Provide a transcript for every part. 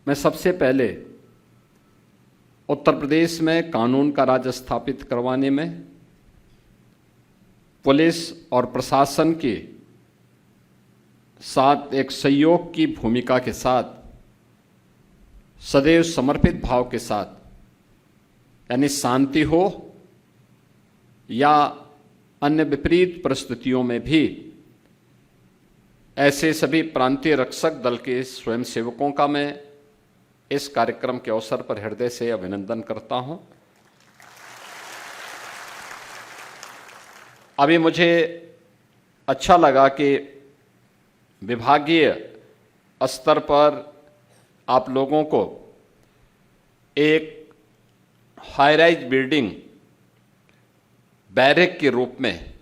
मैं सबसे पहले उत्तर प्रदेश में कानून का राज स्थापित करवाने में पुलिस और प्रशासन के साथ एक सहयोग की भूमिका के साथ सदैव समर्पित भाव के साथ, यानी शांति हो या अन्य विपरीत परिस्थितियों में भी ऐसे सभी प्रांतीय रक्षक दल के स्वयंसेवकों का मैं इस कार्यक्रम के अवसर पर हृदय से अभिनंदन करता हूं। अभी मुझे अच्छा लगा कि विभागीय स्तर पर आप लोगों को एक हाई राइज बिल्डिंग बैरक के रूप में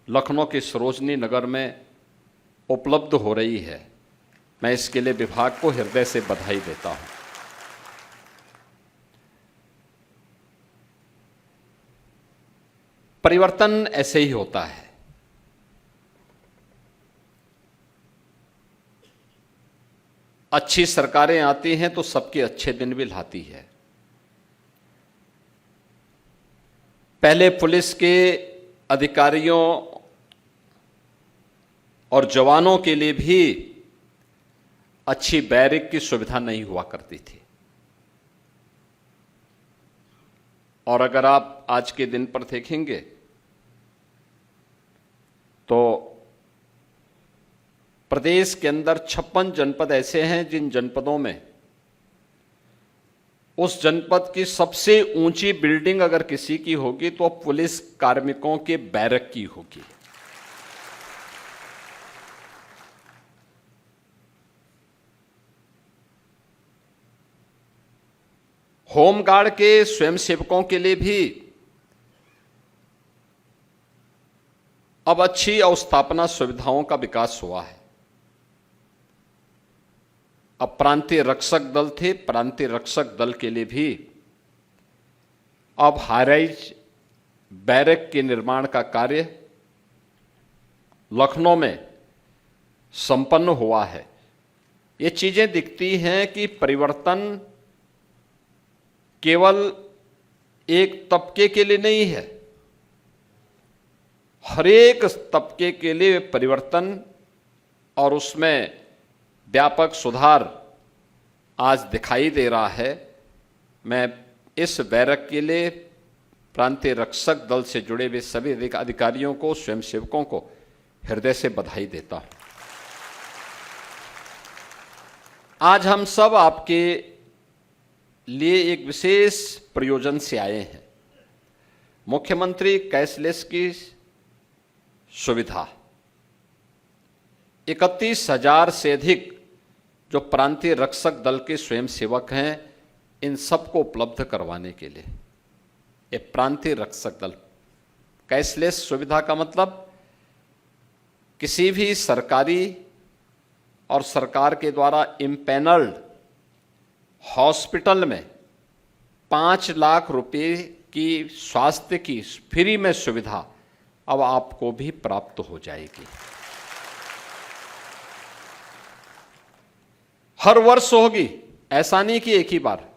लखनऊ के सरोजनी नगर में उपलब्ध हो रही है। मैं इसके लिए विभाग को हृदय से बधाई देता हूं। परिवर्तन ऐसे ही होता है। अच्छी सरकारें आती हैं तो सबके अच्छे दिन भी लाती है। पहले पुलिस के अधिकारियों और जवानों के लिए भी अच्छी बैरक की सुविधा नहीं हुआ करती थी, और अगर आप आज के दिन पर देखेंगे तो प्रदेश के अंदर 56 जनपद ऐसे हैं जिन जनपदों में उस जनपद की सबसे ऊंची बिल्डिंग अगर किसी की होगी तो पुलिस कार्मिकों के बैरक की होगी। होमगार्ड के स्वयंसेवकों के लिए भी अब अच्छी अवस्थापना सुविधाओं का विकास हुआ है। अब प्रांतीय रक्षक दल थे, प्रांतीय रक्षक दल के लिए भी अब हाईराइज बैरक के निर्माण का कार्य लखनऊ में संपन्न हुआ है। ये चीजें दिखती हैं कि परिवर्तन केवल एक तबके के लिए नहीं है, हर एक तबके के लिए परिवर्तन और उसमें व्यापक सुधार आज दिखाई दे रहा है। मैं इस बैरक के लिए प्रांतीय रक्षक दल से जुड़े हुए सभी अधिकारियों को, स्वयंसेवकों को हृदय से बधाई देता हूं। आज हम सब आपके लिए एक विशेष प्रयोजन से आए हैं। मुख्यमंत्री कैशलेस की सुविधा 31,000 से अधिक जो प्रांतीय रक्षक दल के स्वयंसेवक हैं, इन सबको उपलब्ध करवाने के लिए ये प्रांतीय रक्षक दल कैशलेस सुविधा का मतलब किसी भी सरकारी और सरकार के द्वारा इम्पैनल्ड हॉस्पिटल में 5 लाख रुपए की स्वास्थ्य की फ्री में सुविधा अब आपको भी प्राप्त हो जाएगी। हर वर्ष होगी, ऐसा नहीं कि एक ही बार,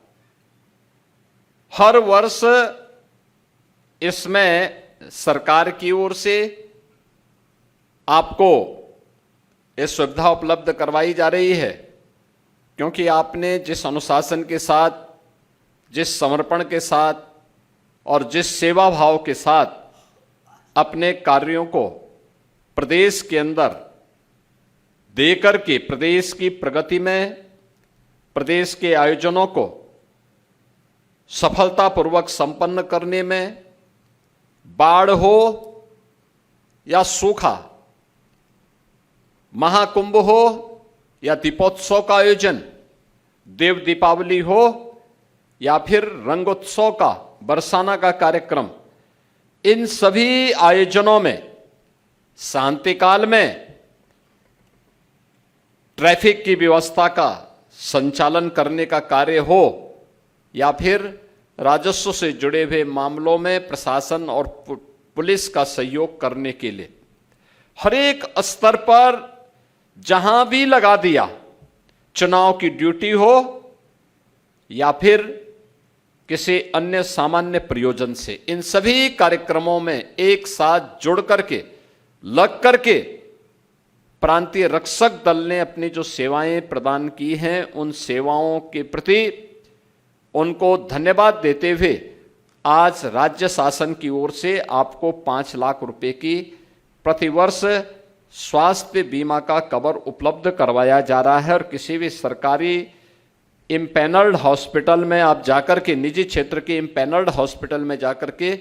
हर वर्ष इसमें सरकार की ओर से आपको यह सुविधा उपलब्ध करवाई जा रही है, क्योंकि आपने जिस अनुशासन के साथ, जिस समर्पण के साथ और जिस सेवा भाव के साथ अपने कार्यों को प्रदेश के अंदर देकर के प्रदेश की प्रगति में, प्रदेश के आयोजनों को सफलतापूर्वक संपन्न करने में, बाढ़ हो या सूखा, महाकुंभ हो या दीपोत्सव का आयोजन, देव दीपावली हो या फिर रंगोत्सव का, बरसाना का कार्यक्रम, इन सभी आयोजनों में शांति काल में ट्रैफिक की व्यवस्था का संचालन करने का कार्य हो या फिर राजस्व से जुड़े हुए मामलों में प्रशासन और पुलिस का सहयोग करने के लिए, हर एक स्तर पर जहां भी लगा दिया चुनाव की ड्यूटी हो या फिर किसी अन्य सामान्य प्रयोजन से, इन सभी कार्यक्रमों में एक साथ जुड़ करके, लग करके प्रांतीय रक्षक दल ने अपनी जो सेवाएं प्रदान की हैं, उन सेवाओं के प्रति उनको धन्यवाद देते हुए आज राज्य शासन की ओर से आपको 5 लाख रुपए की प्रतिवर्ष स्वास्थ्य बीमा का कवर उपलब्ध करवाया जा रहा है। और किसी भी सरकारी इम्पैनल्ड हॉस्पिटल में आप जाकर के, निजी क्षेत्र के इम्पैनल्ड हॉस्पिटल में जाकर के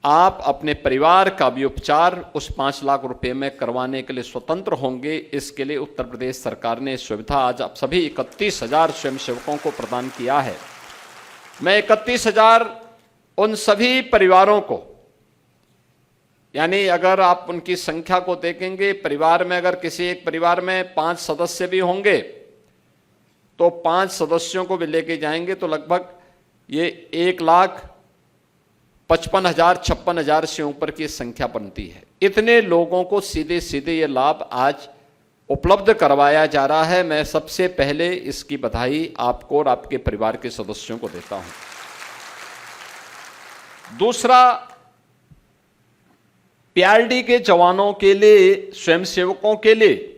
आप अपने परिवार का भी उपचार उस 5 लाख रुपए में करवाने के लिए स्वतंत्र होंगे। इसके लिए उत्तर प्रदेश सरकार ने सुविधा आज आप सभी 31,000 स्वयंसेवकों को प्रदान किया है। मैं 31,000 उन सभी परिवारों को, यानी अगर आप उनकी संख्या को देखेंगे, परिवार में अगर किसी एक परिवार में 5 सदस्य भी होंगे तो 5 सदस्यों को भी लेके जाएंगे तो लगभग ये 1,55,000 56,000 से ऊपर की संख्या बनती है। इतने लोगों को सीधे सीधे ये लाभ आज उपलब्ध करवाया जा रहा है। मैं सबसे पहले इसकी बधाई आपको और आपके परिवार के सदस्यों को देता हूं। दूसरा, पीआरडी के जवानों के लिए, स्वयंसेवकों के लिए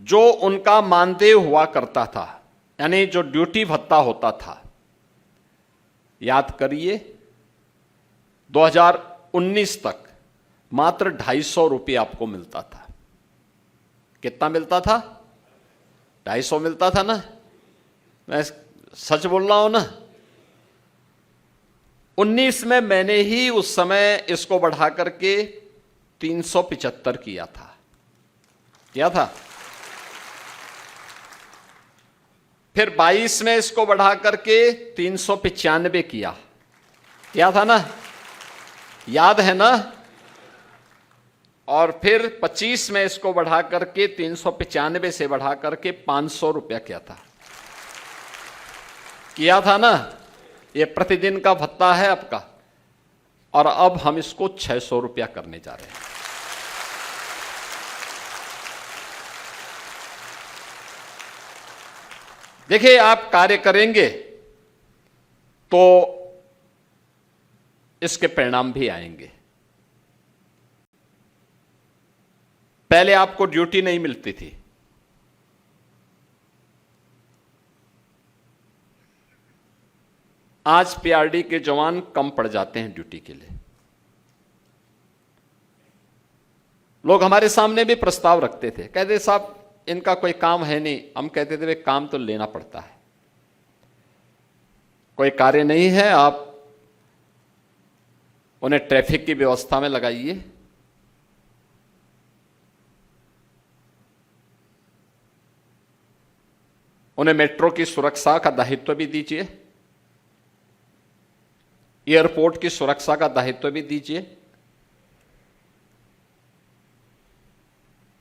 जो उनका मानदेय हुआ करता था, यानी जो ड्यूटी भत्ता होता था, याद करिए 2019 तक मात्र 250 रुपये आपको मिलता था। कितना मिलता था? 250 मिलता था ना? मैं सच बोल रहा हूं ना? 19 में मैंने ही उस समय इसको बढ़ा करके 375 किया था। फिर 22 में इसको बढ़ा करके 395 किया था ना? याद है ना? और फिर 25 में इसको बढ़ा करके 395 से बढ़ा करके 500 रुपया किया था ना? ये प्रतिदिन का भत्ता है आपका, और अब हम इसको 600 रुपया करने जा रहे हैं। देखिए, आप कार्य करेंगे तो इसके परिणाम भी आएंगे। पहले आपको ड्यूटी नहीं मिलती थी, आज पीआरडी के जवान कम पड़ जाते हैं ड्यूटी के लिए। लोग हमारे सामने भी प्रस्ताव रखते थे, कहते साहब इनका कोई काम है नहीं। हम कहते थे वे काम तो लेना पड़ता है, कोई कार्य नहीं है, आप उन्हें ट्रैफिक की व्यवस्था में लगाइए, उन्हें मेट्रो की सुरक्षा का दायित्व भी दीजिए, एयरपोर्ट की सुरक्षा का दायित्व भी दीजिए,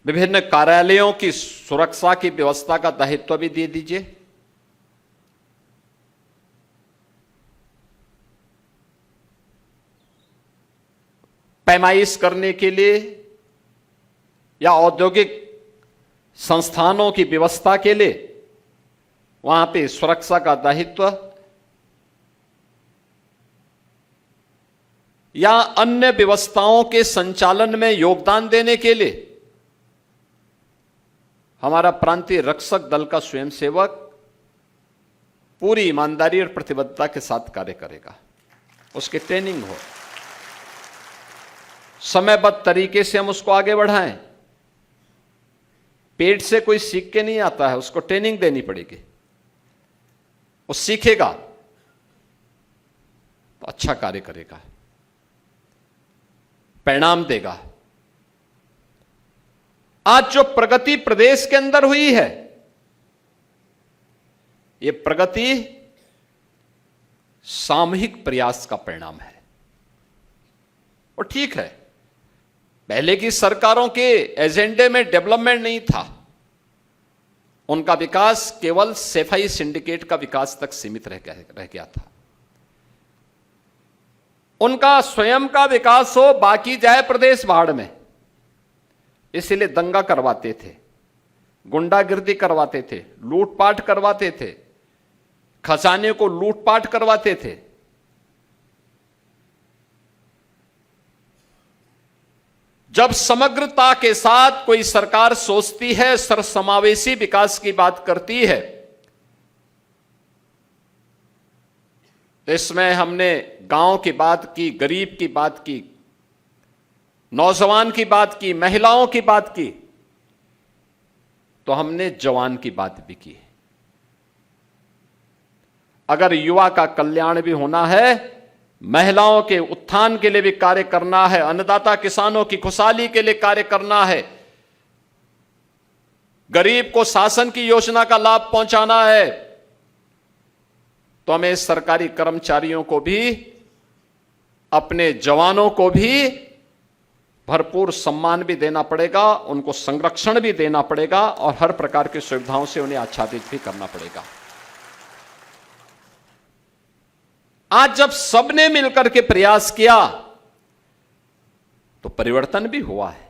विभिन्न कार्यालयों की सुरक्षा की व्यवस्था का दायित्व भी दे दीजिए। पैमाइश करने के लिए या औद्योगिक संस्थानों की व्यवस्था के लिए वहां पे सुरक्षा का दायित्व, या अन्य व्यवस्थाओं के संचालन में योगदान देने के लिए हमारा प्रांतीय रक्षक दल का स्वयंसेवक पूरी ईमानदारी और प्रतिबद्धता के साथ कार्य करेगा। उसकी ट्रेनिंग हो, समयबद्ध तरीके से हम उसको आगे बढ़ाएं। पेट से कोई सीख के नहीं आता है, उसको ट्रेनिंग देनी पड़ेगी। वो सीखेगा तो अच्छा कार्य करेगा, परिणाम देगा। आज जो प्रगति प्रदेश के अंदर हुई है, यह प्रगति सामूहिक प्रयास का परिणाम है। और ठीक है, पहले की सरकारों के एजेंडे में डेवलपमेंट नहीं था, उनका विकास केवल सफाई सिंडिकेट का विकास तक सीमित रह गया था। उनका स्वयं का विकास हो, बाकी जाए प्रदेश भाड़ में, इसलिए दंगा करवाते थे। गुंडागिर्दी करवाते थे, लूटपाट करवाते थे, खजाने को लूटपाट करवाते थे। जब समग्रता के साथ कोई सरकार सोचती है, सर्वसमावेशी विकास की बात करती है, तो इसमें हमने गांव की बात की, गरीब की बात की, नौजवान की बात की, महिलाओं की बात की, तो हमने जवान की बात भी की। अगर युवा का कल्याण भी होना है, महिलाओं के उत्थान के लिए भी कार्य करना है, अन्नदाता किसानों की खुशहाली के लिए कार्य करना है, गरीब को शासन की योजना का लाभ पहुंचाना है, तो हमें सरकारी कर्मचारियों को भी, अपने जवानों को भी भरपूर सम्मान भी देना पड़ेगा, उनको संरक्षण भी देना पड़ेगा और हर प्रकार की सुविधाओं से उन्हें आच्छादित भी करना पड़ेगा। आज जब सबने मिलकर के प्रयास किया तो परिवर्तन भी हुआ है।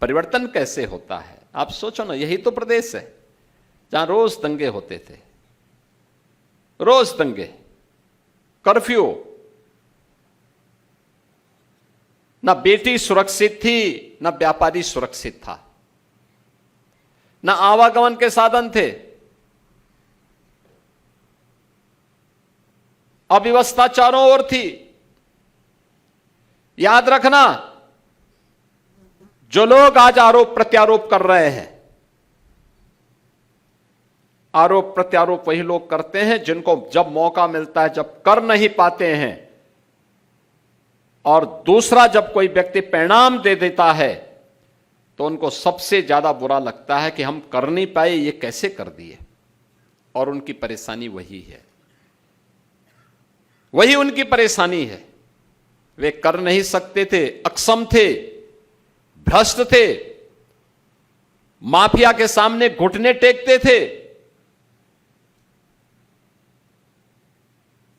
परिवर्तन कैसे होता है आप सोचो ना, यही तो प्रदेश है जहां रोज दंगे होते थे, रोज दंगे, कर्फ्यू, ना बेटी सुरक्षित थी, ना व्यापारी सुरक्षित था, ना आवागमन के साधन थे, अव्यवस्था चारों ओर थी। याद रखना, जो लोग आज आरोप प्रत्यारोप कर रहे हैं, आरोप प्रत्यारोप वही लोग करते हैं जिनको जब मौका मिलता है, जब कर नहीं पाते हैं, और दूसरा जब कोई व्यक्ति परिणाम दे देता है तो उनको सबसे ज्यादा बुरा लगता है कि हम कर नहीं पाए, ये कैसे कर दिए। और उनकी परेशानी वही है, वही उनकी परेशानी है। वे कर नहीं सकते थे, अक्षम थे, भ्रष्ट थे, माफिया के सामने घुटने टेकते थे।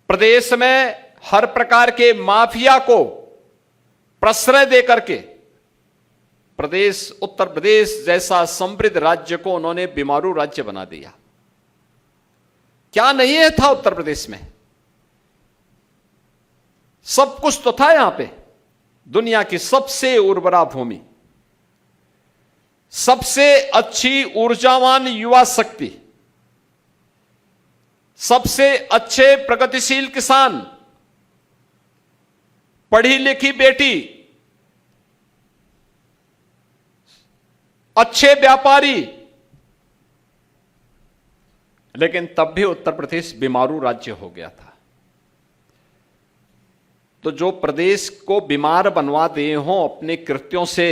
प्रदेश में हर प्रकार के माफिया को प्रश्रय देकर के प्रदेश, उत्तर प्रदेश जैसा समृद्ध राज्य को उन्होंने बीमारू राज्य बना दिया। क्या नहीं है था उत्तर प्रदेश में? सब कुछ तो था यहां पे। दुनिया की सबसे उर्वरा भूमि, सबसे अच्छी ऊर्जावान युवा शक्ति, सबसे अच्छे प्रगतिशील किसान, पढ़ी लिखी बेटी, अच्छे व्यापारी, लेकिन तब भी उत्तर प्रदेश बीमारू राज्य हो गया था। तो जो प्रदेश को बीमार बनवा दिए हों अपने कृत्यों से,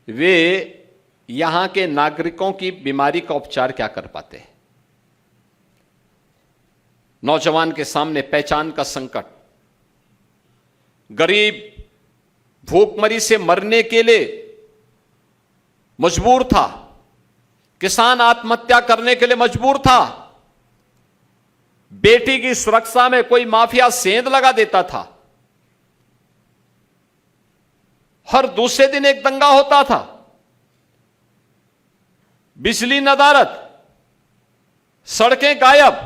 वे यहां के नागरिकों की बीमारी का उपचार क्या कर पाते हैं? नौजवान के सामने पहचान का संकट, गरीब भूखमरी से मरने के लिए मजबूर था, किसान आत्महत्या करने के लिए मजबूर था, बेटी की सुरक्षा में कोई माफिया सेंध लगा देता था, हर दूसरे दिन एक दंगा होता था, बिजली नदारद, सड़कें गायब।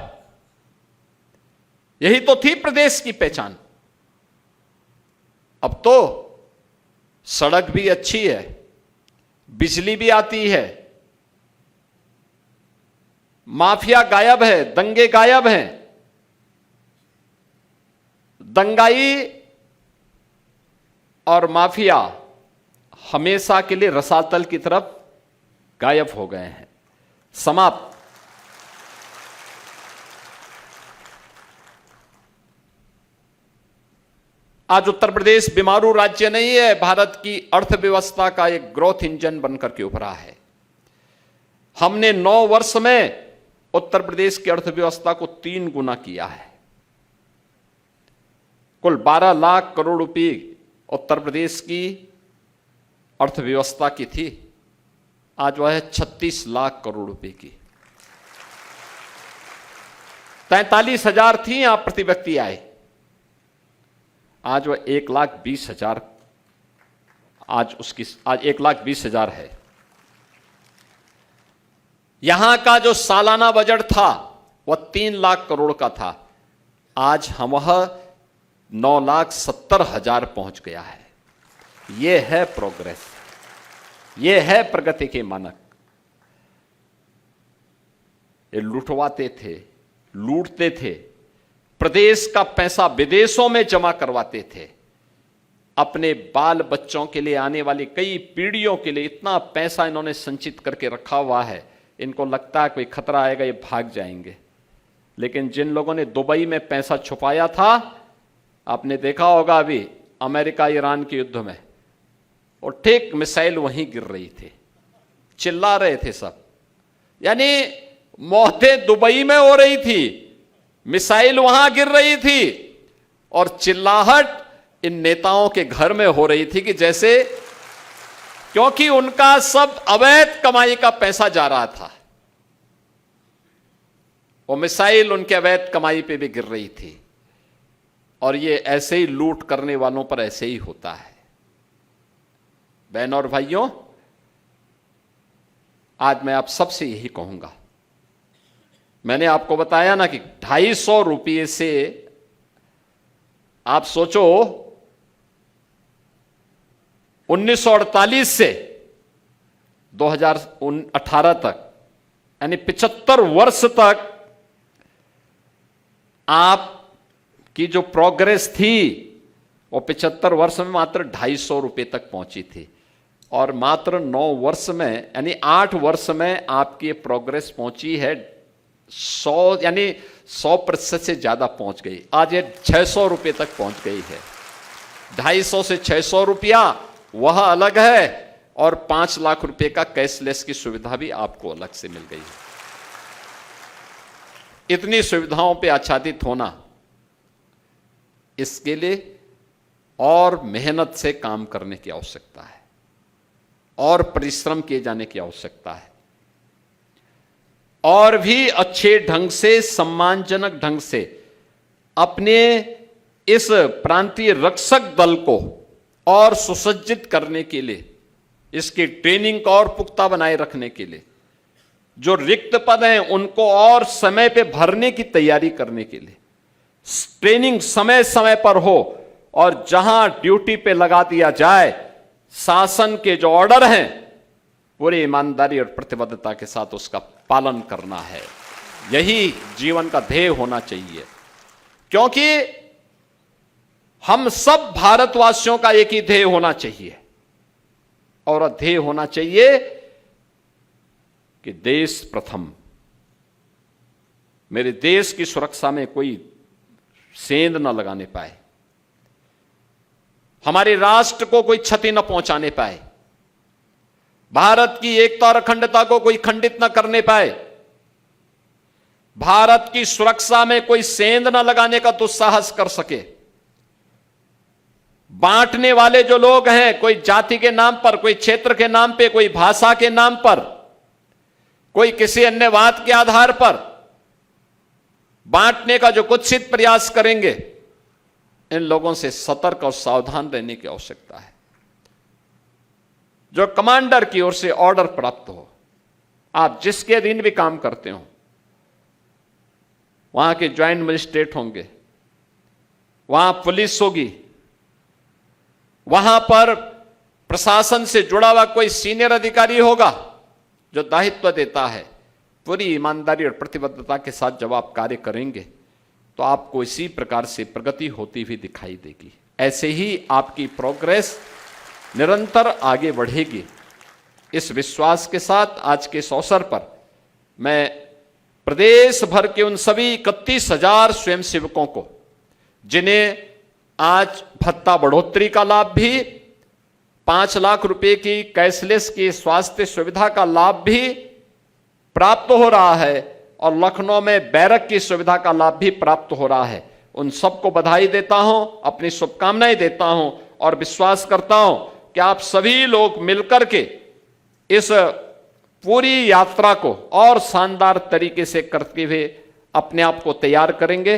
यही तो थी प्रदेश की पहचान। अब तो सड़क भी अच्छी है, बिजली भी आती है, माफिया गायब है, दंगे गायब हैं, दंगाई और माफिया हमेशा के लिए रसातल की तरफ गायब हो गए हैं, समाप्त। आज उत्तर प्रदेश बीमारू राज्य नहीं है, भारत की अर्थव्यवस्था का एक ग्रोथ इंजन बनकर के उभरा है। हमने 9 वर्ष में उत्तर प्रदेश की अर्थव्यवस्था को 3 गुना किया है। कुल 12 लाख करोड़ रुपए उत्तर प्रदेश की अर्थव्यवस्था की थी, आज वह है 36 लाख करोड़ रुपए की। 43,000 थी यहां प्रति व्यक्ति आय, आज वह 1,20,000, आज 1,20,000 है। यहां का जो सालाना बजट था वह 3 लाख करोड़ का था, आज हम वह 9,70,000 पहुंच गया है। यह है प्रोग्रेस, यह है प्रगति के मानक। ये लुटवाते थे, लूटते थे, प्रदेश का पैसा विदेशों में जमा करवाते थे, अपने बाल बच्चों के लिए, आने वाली कई पीढ़ियों के लिए इतना पैसा इन्होंने संचित करके रखा हुआ है, इनको लगता है कोई खतरा आएगा ये भाग जाएंगे। लेकिन जिन लोगों ने दुबई में पैसा छुपाया था, आपने देखा होगा अभी अमेरिका ईरान के युद्ध में, और ठीक मिसाइल वहीं गिर रही थी, चिल्ला रहे थे सब, यानी मौतें दुबई में हो रही थी, मिसाइल वहां गिर रही थी, और चिल्लाहट इन नेताओं के घर में हो रही थी कि जैसे, क्योंकि उनका सब अवैध कमाई का पैसा जा रहा था, वो मिसाइल उनके अवैध कमाई पे भी गिर रही थी। और ये ऐसे ही लूट करने वालों पर ऐसे ही होता है। बहनों और भाइयों, आज मैं आप सबसे यही कहूंगा, मैंने आपको बताया ना कि 250 रुपये से, आप सोचो 1948 से 2018 तक, यानी 75 वर्ष तक आपकी जो प्रोग्रेस थी वो 75 वर्ष में मात्र 250 रुपये तक पहुंची थी, और मात्र 9 वर्ष में, यानी 8 वर्ष में आपकी प्रोग्रेस पहुंची है 100, यानी 100% से ज्यादा पहुंच गई। आज ये 600 रुपये तक पहुंच गई है। 250 से 600 रुपया वह अलग है, और 5 लाख रुपए का कैशलेस की सुविधा भी आपको अलग से मिल गई है। इतनी सुविधाओं पे आच्छादित होना, इसके लिए और मेहनत से काम करने की आवश्यकता है, और परिश्रम किए जाने की आवश्यकता है, और भी अच्छे ढंग से, सम्मानजनक ढंग से अपने इस प्रांतीय रक्षक दल को और सुसज्जित करने के लिए, इसकी ट्रेनिंग को और पुख्ता बनाए रखने के लिए, जो रिक्त पद हैं उनको और समय पे भरने की तैयारी करने के लिए ट्रेनिंग समय समय पर हो, और जहां ड्यूटी पे लगा दिया जाए, शासन के जो ऑर्डर हैं पूरी ईमानदारी और प्रतिबद्धता के साथ उसका पालन करना है। यही जीवन का ध्येय होना चाहिए, क्योंकि हम सब भारतवासियों का एक ही ध्येय होना चाहिए, और ध्येय होना चाहिए कि देश प्रथम। मेरे देश की सुरक्षा में कोई सेंध न लगाने पाए, हमारे राष्ट्र को कोई क्षति न पहुंचाने पाए, भारत की एकता और अखंडता को कोई खंडित न करने पाए, भारत की सुरक्षा में कोई सेंध न लगाने का दुस्साहस कर सके। बांटने वाले जो लोग हैं, कोई जाति के नाम पर, कोई क्षेत्र के नाम पे, कोई भाषा के नाम पर, कोई किसी अन्य बात के आधार पर बांटने का जो कुत्सित प्रयास करेंगे, इन लोगों से सतर्क और सावधान रहने की आवश्यकता है। जो कमांडर की ओर से ऑर्डर प्राप्त हो, आप जिसके अधीन भी काम करते हो, वहां के ज्वाइंट मजिस्ट्रेट होंगे, वहां पुलिस होगी, वहां पर प्रशासन से जुड़ा हुआ कोई सीनियर अधिकारी होगा जो दायित्व देता है, पूरी ईमानदारी और प्रतिबद्धता के साथ जब आप कार्य करेंगे तो आपको इसी प्रकार से प्रगति होती हुई दिखाई देगी। ऐसे ही आपकी प्रोग्रेस निरंतर आगे बढ़ेगी। इस विश्वास के साथ आज के इस अवसर पर मैं प्रदेश भर के उन सभी 31,000 स्वयंसेवकों को, जिन्हें आज भत्ता बढ़ोतरी का लाभ भी, 5 लाख रुपए की कैशलेस की स्वास्थ्य सुविधा का लाभ भी प्राप्त हो रहा है, और लखनऊ में बैरक की सुविधा का लाभ भी प्राप्त हो रहा है, उन सबको बधाई देता हूं, अपनी शुभकामनाएं देता हूं, और विश्वास करता हूं कि आप सभी लोग मिलकर के इस पूरी यात्रा को और शानदार तरीके से करते हुए अपने आप को तैयार करेंगे।